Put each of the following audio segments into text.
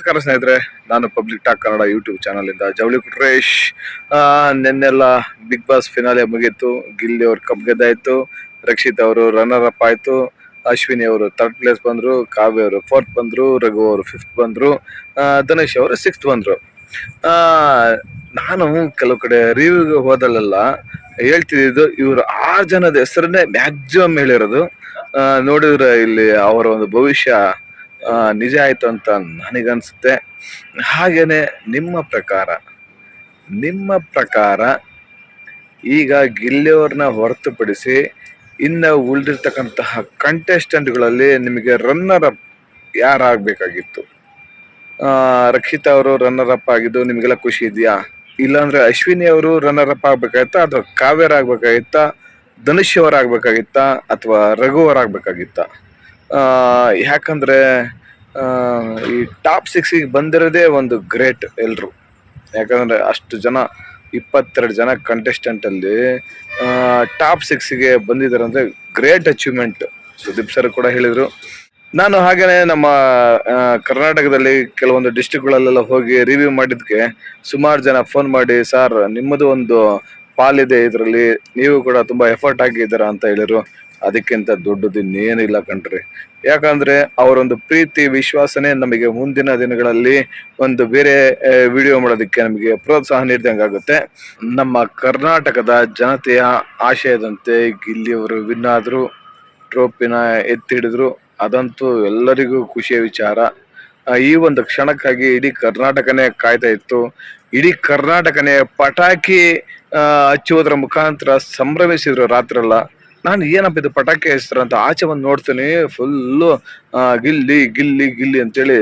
ನಮಸ್ಕಾರ ಸ್ನೇಹಿತರೆ, ನಾನು public talk Kannada YouTube channel ಇಂದ ಜವಳಿ ಕುಟ್ರೇಶ್. ನಿನ್ನೆಲ್ಲ ಬಿಗ್ ಬಾಸ್ ಫಿನಾಲೆ ಮುಗೀತು. ಗಿಲ್ಲಿ ಅವರು ಕಪ್ ಗೆದ್ದಾಯ್ತು, ರಕ್ಷಿತ್ ಅವರು ರನ್ನರ್ ಅಪ್ ಆಯ್ತು, ಅಶ್ವಿನಿ ಅವರು ಥರ್ಡ್ ಪ್ಲೇಸ್ ಬಂದ್ರು, ಕಾವ್ಯ ಅವರು ಫೋರ್ತ್ ಬಂದ್ರು, ರಘು ಅವರು ಫಿಫ್ತ್ ಬಂದ್ರು, ಧನುಷ್ ಅವರು ಸಿಕ್ಸ್ತ್ ಬಂದ್ರು. ನಾನು ಕೆಲವು ಕಡೆ ರಿವ್ಯೂಗೆ ಹೋದಲ್ಲೆಲ್ಲ ಹೇಳ್ತಿದ್ದು ಇವರು 6 ಜನದ ಹೆಸರನ್ನೇ ಮ್ಯಾಕ್ಸಿಮಮ್ ಹೇಳಿರೋದು. ನೋಡಿದ್ರೆ ಇಲ್ಲಿ ಅವರ ಒಂದು ಭವಿಷ್ಯ ನಿಜ ಆಯ್ತು ಅಂತ ನನಗನ್ಸುತ್ತೆ. ಹಾಗೇನೆ ನಿಮ್ಮ ಪ್ರಕಾರ ಈಗ ಗಿಲ್ಲಿಯವ್ರನ್ನ ಹೊರತುಪಡಿಸಿ ಇನ್ನು ಉಳಿದಿರ್ತಕ್ಕಂತಹ ಕಂಟೆಸ್ಟೆಂಟ್ಗಳಲ್ಲಿ ನಿಮಗೆ ರನ್ನರ್ ಅಪ್ ಯಾರಾಗಬೇಕಾಗಿತ್ತು? ರಕ್ಷಿತ್ ಅವರು ರನ್ನರ್ ಅಪ್ ಆಗಿದ್ದು ನಿಮಗೆಲ್ಲ ಖುಷಿ ಇದೆಯಾ? ಇಲ್ಲಾಂದ್ರೆ ಅಶ್ವಿನಿ ಅವರು ರನ್ನರ್ ಅಪ್ ಆಗ್ಬೇಕಾಗಿತ್ತಾ, ಅಥವಾ ಕಾವ್ಯರ್ ಆಗ್ಬೇಕಾಗಿತ್ತಾ, ಧನುಷ್ ಅವರ್ ಆಗ್ಬೇಕಾಗಿತ್ತಾ, ಅಥವಾ ರಘು ಅವರ್ ಆಗ್ಬೇಕಾಗಿತ್ತಾ? ಯಾಕಂದ್ರೆ ಈ ಟಾಪ್ 6 ಬಂದಿರೋದೇ ಒಂದು ಗ್ರೇಟ್ ಎಲ್ರು. ಯಾಕಂದ್ರೆ ಅಷ್ಟು ಜನ 22 ಜನ ಕಂಟೆಸ್ಟೆಂಟ್ ಅಲ್ಲಿ ಟಾಪ್ 6ಗೆ ಬಂದಿದ್ದಾರೆ ಅಂದ್ರೆ ಗ್ರೇಟ್ ಅಚೀವ್ಮೆಂಟ್. ಸುದೀಪ್ ಸರ್ ಕೂಡ ಹೇಳಿದ್ರು. ನಾನು ಹಾಗೇನೆ ನಮ್ಮ ಕರ್ನಾಟಕದಲ್ಲಿ ಕೆಲವೊಂದು ಡಿಸ್ಟ್ರಿಕ್ಟ್ಗಳಲ್ಲೆಲ್ಲ ಹೋಗಿ ರಿವ್ಯೂ ಮಾಡಿದ್ಕೆ ಸುಮಾರು ಜನ ಫೋನ್ ಮಾಡಿ, ಸರ್ ನಿಮ್ಮದು ಒಂದು ಪಾಲಿದೆ ಇದರಲ್ಲಿ, ನೀವು ಕೂಡ ತುಂಬಾ ಎಫರ್ಟ್ ಹಾಕಿದ್ದೀರಾ ಅಂತ ಹೇಳಿದ್ರು. ಅದಕ್ಕಿಂತ ದೊಡ್ಡದು ಇನ್ನೇನಿಲ್ಲ ಕಣ್ರಿ. ಯಾಕಂದ್ರೆ ಅವರೊಂದು ಪ್ರೀತಿ ವಿಶ್ವಾಸನೆ ನಮಗೆ ಮುಂದಿನ ದಿನಗಳಲ್ಲಿ ಒಂದು ಬೇರೆ ವಿಡಿಯೋ ಮಾಡೋದಕ್ಕೆ ನಮಗೆ ಪ್ರೋತ್ಸಾಹ ನೀಡಿದಂಗಾಗುತ್ತೆ. ನಮ್ಮ ಕರ್ನಾಟಕದ ಜನತೆಯ ಆಶಯದಂತೆ ಗಿಲ್ಲಿಯವರು ವಿನ್ ಆದ್ರು, ಟ್ರೋಫಿನ ಎತ್ತಿ ಹಿಡಿದ್ರು. ಅದಂತೂ ಎಲ್ಲರಿಗೂ ಖುಷಿಯ ವಿಚಾರ. ಈ ಒಂದು ಕ್ಷಣಕ್ಕಾಗಿ ಇಡೀ ಕರ್ನಾಟಕನೇ ಕಾಯ್ತಾ ಇತ್ತು. ಇಡೀ ಕರ್ನಾಟಕನೇ ಪಟಾಕಿ ಹಚ್ಚುವುದರ ಮುಖಾಂತರ ಸಂಭ್ರಮಿಸಿದ್ರು ರಾತ್ರೆಲ್ಲ. ನಾನು ಏನಪ್ಪ ಇದು ಪಟಾಕಿ ಹೆಸರು ಅಂತ ಆಚೆ ಬಂದು ನೋಡ್ತೀನಿ, ಫುಲ್ಲು ಗಿಲ್ಲಿ ಗಿಲ್ಲಿ ಗಿಲ್ಲಿ ಅಂತೇಳಿ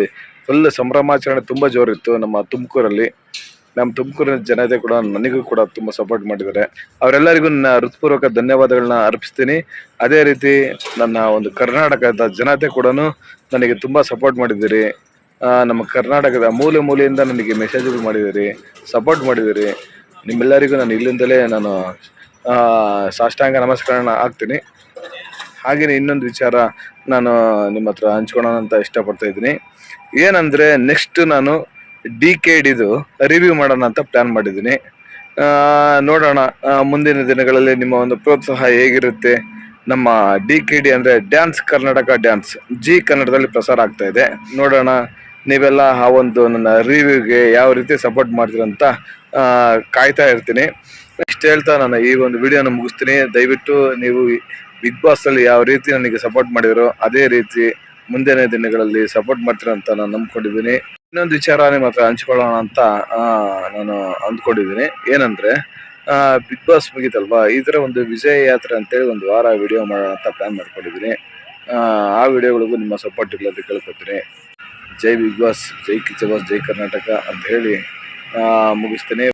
ಫುಲ್ ಸಂಭ್ರಮಾಚರಣೆ ತುಂಬಾ ಜೋರಿತ್ತು ನಮ್ಮ ತುಮಕೂರಲ್ಲಿ. ನಮ್ಮ ತುಮಕೂರಿನ ಜನತೆ ಕೂಡ ನನಗೂ ಕೂಡ ತುಂಬಾ ಸಪೋರ್ಟ್ ಮಾಡಿದ್ದಾರೆ. ಅವರೆಲ್ಲರಿಗೂ ನನ್ನ ಹೃತ್ಪೂರ್ವಕ ಧನ್ಯವಾದಗಳನ್ನ ಅರ್ಪಿಸ್ತೀನಿ. ಅದೇ ರೀತಿ ನನ್ನ ಒಂದು ಕರ್ನಾಟಕದ ಜನತೆ ಕೂಡ ನನಗೆ ತುಂಬಾ ಸಪೋರ್ಟ್ ಮಾಡಿದ್ದೀರಿ. ನಮ್ಮ ಕರ್ನಾಟಕದ ಮೂಲೆ ಮೂಲೆಯಿಂದ ನನಗೆ ಮೆಸೇಜ್ಗಳು ಮಾಡಿದ್ದೀರಿ, ಸಪೋರ್ಟ್ ಮಾಡಿದ್ದೀರಿ. ನಿಮ್ಮೆಲ್ಲರಿಗೂ ನಾನು ಇಲ್ಲಿಂದಲೇ ನಾನು ಸಾಷ್ಟಾಂಗ ನಮಸ್ಕಾರನ ಹಾಕ್ತೀನಿ. ಹಾಗೆಯೇ ಇನ್ನೊಂದು ವಿಚಾರ ನಾನು ನಿಮ್ಮ ಹತ್ರ ಹಂಚ್ಕೊಳ್ಳೋಣ ಅಂತ ಇಷ್ಟಪಡ್ತಾ ಇದ್ದೀನಿ. ಏನಂದ್ರೆ ನೆಕ್ಸ್ಟ್ ನಾನು DKDದು ರಿವ್ಯೂ ಮಾಡೋಣ ಅಂತ ಪ್ಲಾನ್ ಮಾಡಿದ್ದೀನಿ. ನೋಡೋಣ ಮುಂದಿನ ದಿನಗಳಲ್ಲಿ ನಿಮ್ಮ ಒಂದು ಪ್ರೋತ್ಸಾಹ ಹೇಗಿರುತ್ತೆ. ನಮ್ಮ DKD ಅಂದ್ರೆ ಡ್ಯಾನ್ಸ್ ಕರ್ನಾಟಕ ಡ್ಯಾನ್ಸ್ ಜಿ ಕನ್ನಡದಲ್ಲಿ ಪ್ರಸಾರ ಆಗ್ತಾ ಇದೆ. ನೋಡೋಣ ನೀವೆಲ್ಲ ಆ ಒಂದು ನನ್ನ ರಿವ್ಯೂಗೆ ಯಾವ ರೀತಿ ಸಪೋರ್ಟ್ ಮಾಡ್ತೀರಂತ ಕಾಯ್ತಾ ಇರ್ತೀನಿ. ನೆಕ್ಸ್ಟ್ ಹೇಳ್ತಾ ನಾನು ಈ ಒಂದು ವಿಡಿಯೋನ ಮುಗಿಸ್ತೀನಿ. ದಯವಿಟ್ಟು ನೀವು ಬಿಗ್ ಬಾಸ್ ಅಲ್ಲಿ ಯಾವ ರೀತಿ ನನಗೆ ಸಪೋರ್ಟ್ ಮಾಡಿದ್ರು ಅದೇ ರೀತಿ ಮುಂದಿನ ದಿನಗಳಲ್ಲಿ ಸಪೋರ್ಟ್ ಮಾಡ್ತೀರ ಅಂತ ನಾನು ನಂಬ್ಕೊಂಡಿದ್ದೀನಿ. ಇನ್ನೊಂದು ವಿಚಾರ ನಿಮ್ಮ ಹತ್ರ ಹಂಚ್ಕೊಳ್ಳೋಣ ಅಂತ ನಾನು ಅಂದ್ಕೊಂಡಿದ್ದೀನಿ. ಏನಂದ್ರೆ ಬಿಗ್ ಬಾಸ್ ಮುಗೀತಲ್ವಾ, ಇದರ ಒಂದು ವಿಜಯ ಯಾತ್ರೆ ಅಂತೇಳಿ ಒಂದು ವಾರ ವಿಡಿಯೋ ಮಾಡೋಣ ಅಂತ ಪ್ಲಾನ್ ಮಾಡ್ಕೊಂಡಿದ್ದೀನಿ. ಆ ವಿಡಿಯೋಗಳಿಗೂ ನಿಮ್ಮ ಸಪೋರ್ಟ್ ಇಲ್ಲ ಅಂತ ಕೇಳ್ಕೊತೀನಿ. ಜೈ ಬಿಗ್ ಬಾಸ್, ಜೈ ಕಿಚ್ಚ ಬಾಸ್, ಜೈ ಕರ್ನಾಟಕ ಅಂತ ಹೇಳಿ ಮುಗಿಸ್ತೀನಿ.